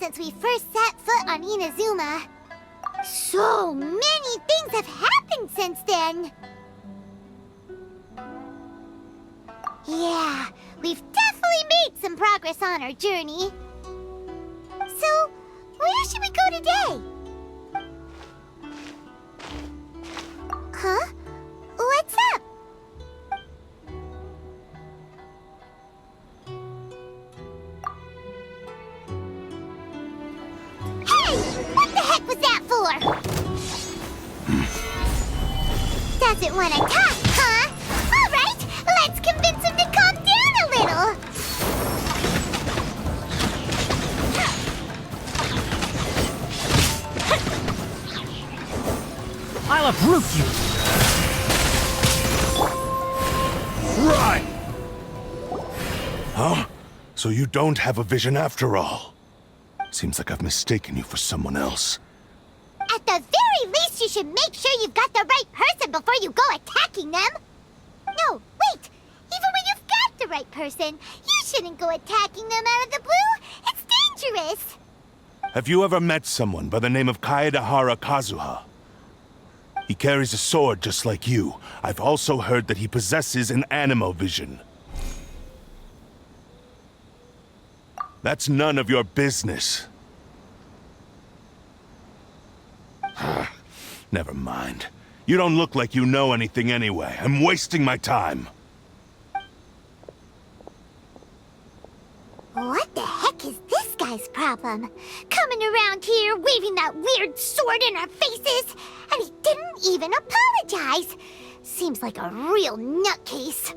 since we first set foot on Inazuma. So many things have happened since then. Yeah, we've definitely made some progress on our journey. So, where should we go today? Huh? What's up? Hey! What the heck was that for? Doesn't want to talk, huh? All right, let's convince him to calm down a little. I'll uproot you! Right! Huh? So you don't have a vision after all? Seems like I've mistaken you for someone else. At the very least, you should make sure you've got the right person before you go attacking them. No, wait! Even when you've got the right person, you shouldn't go attacking them out of the blue. It's dangerous. Have you ever met someone by the name of Kaedahara Kazuha? He carries a sword just like you. I've also heard that he possesses an animo vision. That's none of your business. Never mind. You don't look like you know anything anyway. I'm wasting my time. What the heck is this guy's problem? Coming around here, waving that weird sword in our faces, and he didn't even apologize. Seems like a real nutcase.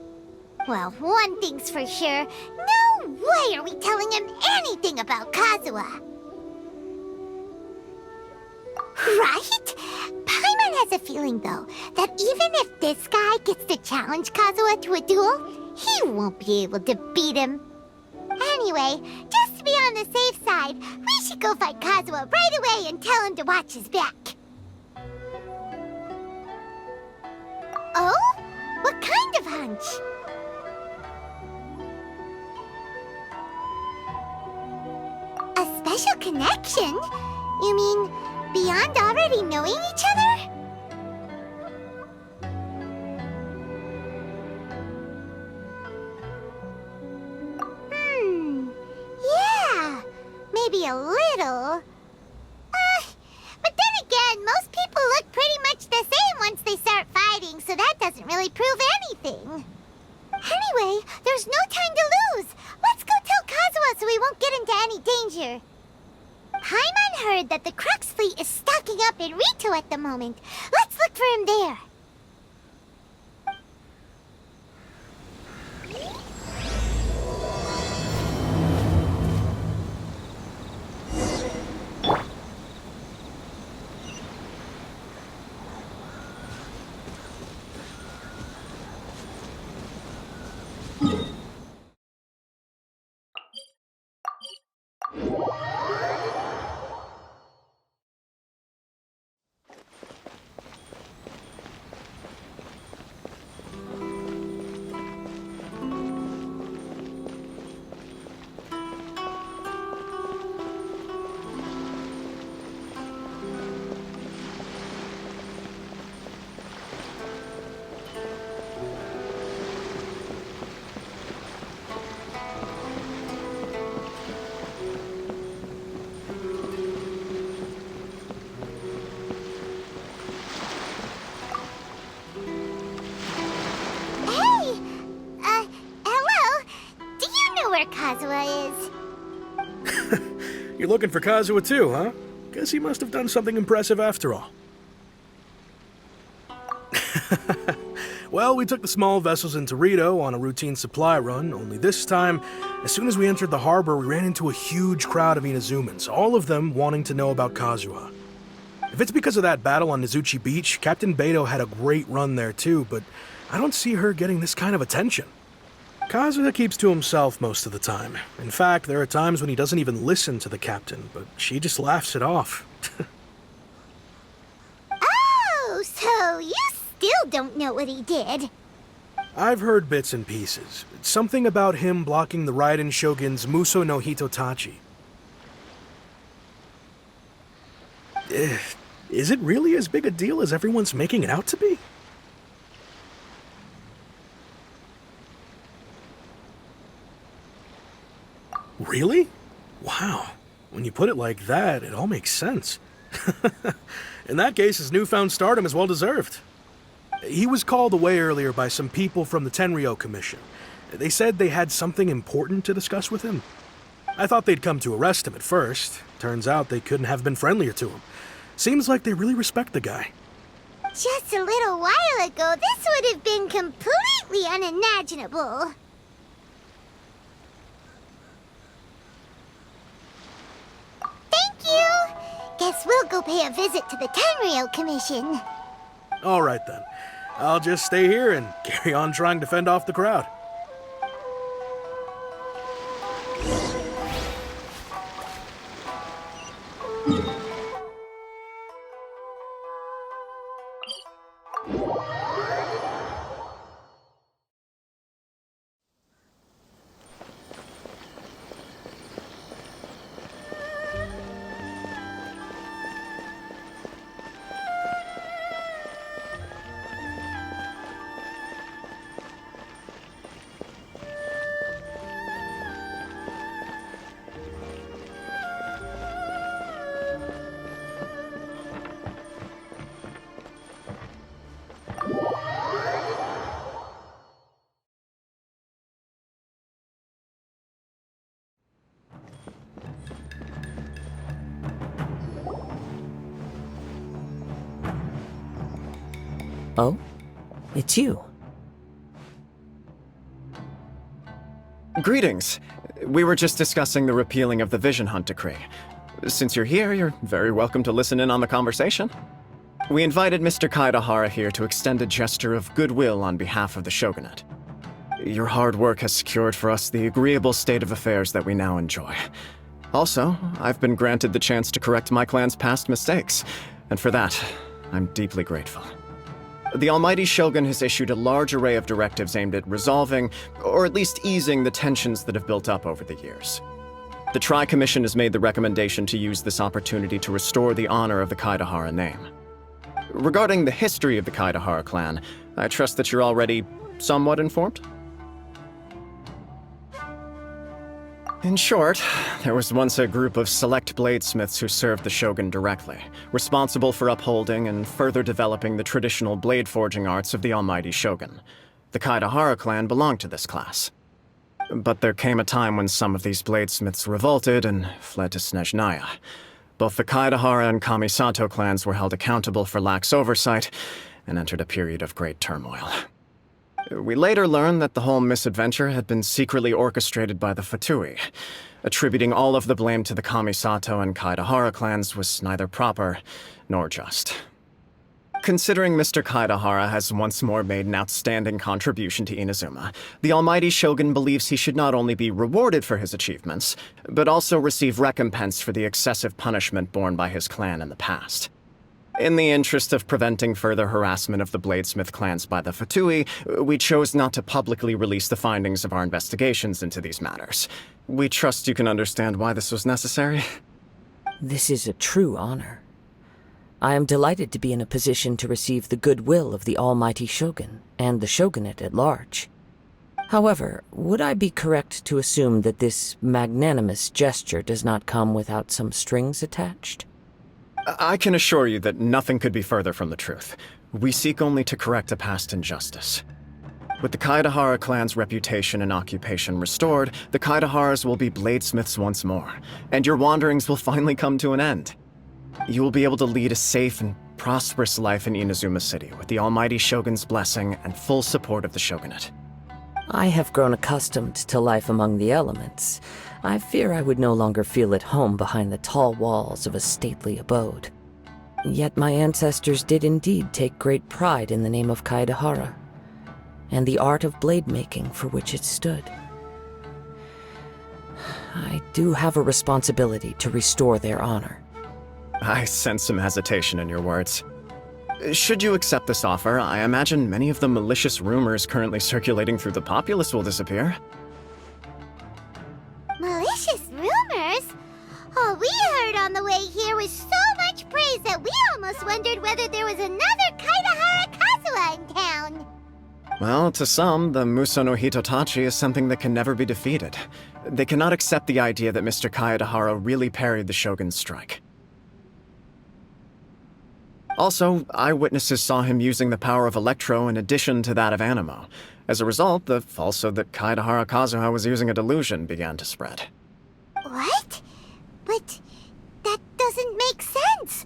Well, one thing's for sure. No way are we telling him anything about Kazuha. Right? Paimon has a feeling, though, that even if this guy gets to challenge Kazuha to a duel, he won't be able to beat him. Anyway, just to be on the safe side, we should go fight Kazuha right away and tell him to watch his back. Oh? What kind of hunch? A special connection? You mean beyond already knowing each other? Yeah, maybe a little. But then again, most people look pretty much the same once they start fighting, so that doesn't really prove anything. Anyway, there's no time to lose. Let's go tell Kazuha so we won't get into any danger. Paimon heard that the Crux fleet is stocking up in Rito at the moment. Let's look for him there. Kazuha is. You're looking for Kazuha too, huh? Guess he must have done something impressive after all. Well, we took the small vessels into Rito on a routine supply run, only this time, as soon as we entered the harbor, we ran into a huge crowd of Inazumans, all of them wanting to know about Kazuha. If it's because of that battle on Nizuchi Beach, Captain Beto had a great run there too, but I don't see her getting this kind of attention. Kazuha keeps to himself most of the time. In fact, there are times when he doesn't even listen to the captain, but she just laughs it off. Oh, so you still don't know what he did? I've heard bits and pieces. It's something about him blocking the Raiden Shogun's Muso no Hitotachi. Is it really as big a deal as everyone's making it out to be? Really? Wow. When you put it like that, it all makes sense. In that case, his newfound stardom is well deserved. He was called away earlier by some people from the Tenryou Commission. They said they had something important to discuss with him. I thought they'd come to arrest him at first. Turns out they couldn't have been friendlier to him. Seems like they really respect the guy. Just a little while ago, this would have been completely unimaginable. Thank you! Guess we'll go pay a visit to the Tenryou Commission. All right then. I'll just stay here and carry on trying to fend off the crowd. Oh? It's you. Greetings. We were just discussing the repealing of the Vision Hunt Decree. Since you're here, you're very welcome to listen in on the conversation. We invited Mr. Kaidahara here to extend a gesture of goodwill on behalf of the Shogunate. Your hard work has secured for us the agreeable state of affairs that we now enjoy. Also, I've been granted the chance to correct my clan's past mistakes, and for that, I'm deeply grateful. The Almighty Shogun has issued a large array of directives aimed at resolving, or at least easing, the tensions that have built up over the years. The Tri-Commission has made the recommendation to use this opportunity to restore the honor of the Kaidahara name. Regarding the history of the Kaidahara clan, I trust that you're already somewhat informed? In short, there was once a group of select bladesmiths who served the Shogun directly, responsible for upholding and further developing the traditional blade forging arts of the Almighty Shogun. The Kaidahara clan belonged to this class. But there came a time when some of these bladesmiths revolted and fled to Snezhnaya. Both the Kaidahara and Kamisato clans were held accountable for lax oversight and entered a period of great turmoil. We later learned that the whole misadventure had been secretly orchestrated by the Fatui. Attributing all of the blame to the Kamisato and Kaidahara clans was neither proper nor just. Considering Mr. Kaidahara has once more made an outstanding contribution to Inazuma, the Almighty Shogun believes he should not only be rewarded for his achievements, but also receive recompense for the excessive punishment borne by his clan in the past. In the interest of preventing further harassment of the bladesmith clans by the Fatui, we chose not to publicly release the findings of our investigations into these matters. We trust you can understand why this was necessary. This is a true honor. I am delighted to be in a position to receive the goodwill of the Almighty Shogun and the Shogunate at large. However, would I be correct to assume that this magnanimous gesture does not come without some strings attached? I can assure you that nothing could be further from the truth. We seek only to correct a past injustice. With the Kaidahara clan's reputation and occupation restored, the Kaidaharas will be bladesmiths once more, and your wanderings will finally come to an end. You will be able to lead a safe and prosperous life in Inazuma City with the Almighty Shogun's blessing and full support of the Shogunate. I have grown accustomed to life among the elements. I fear I would no longer feel at home behind the tall walls of a stately abode. Yet my ancestors did indeed take great pride in the name of Kaidahara, and the art of blade making for which it stood. I do have a responsibility to restore their honor. I sense some hesitation in your words. Should you accept this offer, I imagine many of the malicious rumors currently circulating through the populace will disappear. Malicious rumors? All we heard on the way here was so much much praise that we almost wondered whether there was another Kaidahara Kazuha in town. Well, to some, the Muso no Hitotachi is something that can never be defeated. They cannot accept the idea that Mr. Kaedahara really parried the Shogun's strike. Also, eyewitnesses saw him using the power of Electro in addition to that of Animo. As a result, the falsehood that Kaedahara Kazuha was using a delusion began to spread. What? But that doesn't make sense.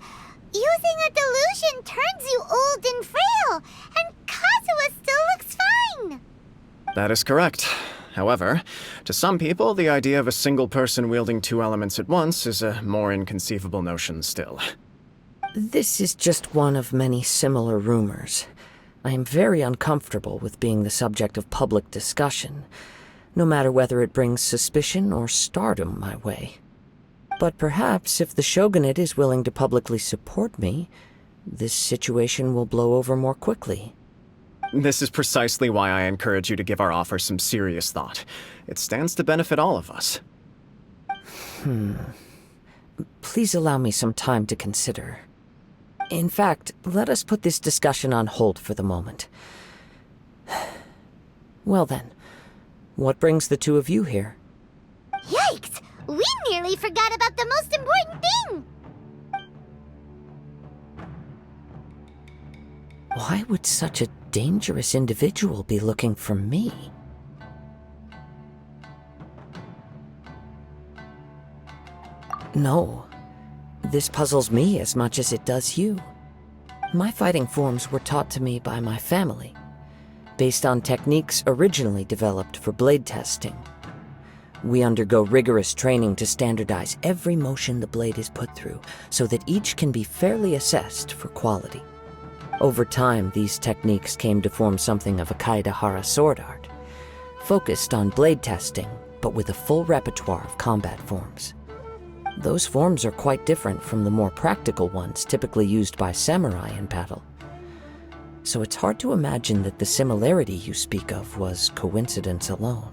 Using a delusion turns you old and frail, and Kazuha still looks fine. That is correct. However, to some people, the idea of a single person wielding two elements at once is a more inconceivable notion still. This is just one of many similar rumors. I am very uncomfortable with being the subject of public discussion, no matter whether it brings suspicion or stardom my way. But perhaps if the shogunate is willing to publicly support me, this situation will blow over more quickly. This is precisely why I encourage you to give our offer some serious thought. It stands to benefit all of us. Please allow me some time to consider. In fact, let us put this discussion on hold for the moment. Well then, what brings the two of you here? Yikes! We nearly forgot about the most important thing! Why would such a dangerous individual be looking for me? No. This puzzles me as much as it does you. My fighting forms were taught to me by my family, based on techniques originally developed for blade testing. We undergo rigorous training to standardize every motion the blade is put through, so that each can be fairly assessed for quality. Over time, these techniques came to form something of a Kaedahara sword art, focused on blade testing, but with a full repertoire of combat forms. Those forms are quite different from the more practical ones typically used by samurai in battle. So it's hard to imagine that the similarity you speak of was coincidence alone.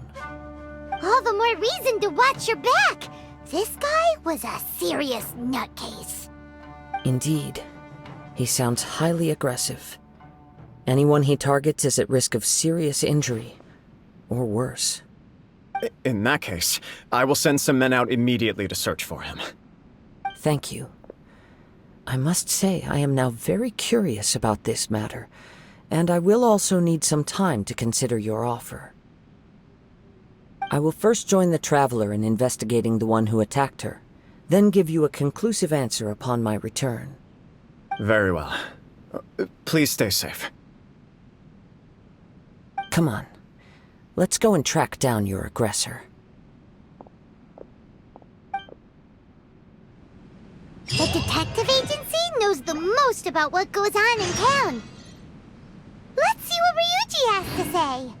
All the more reason to watch your back! This guy was a serious nutcase. Indeed. He sounds highly aggressive. Anyone he targets is at risk of serious injury, or worse. In that case, I will send some men out immediately to search for him. Thank you. I must say I am now very curious about this matter, and I will also need some time to consider your offer. I will first join the Traveler in investigating the one who attacked her, then give you a conclusive answer upon my return. Very well. Please stay safe. Come on. Let's go and track down your aggressor. The detective agency knows the most about what goes on in town. Let's see what Ryuji has to say.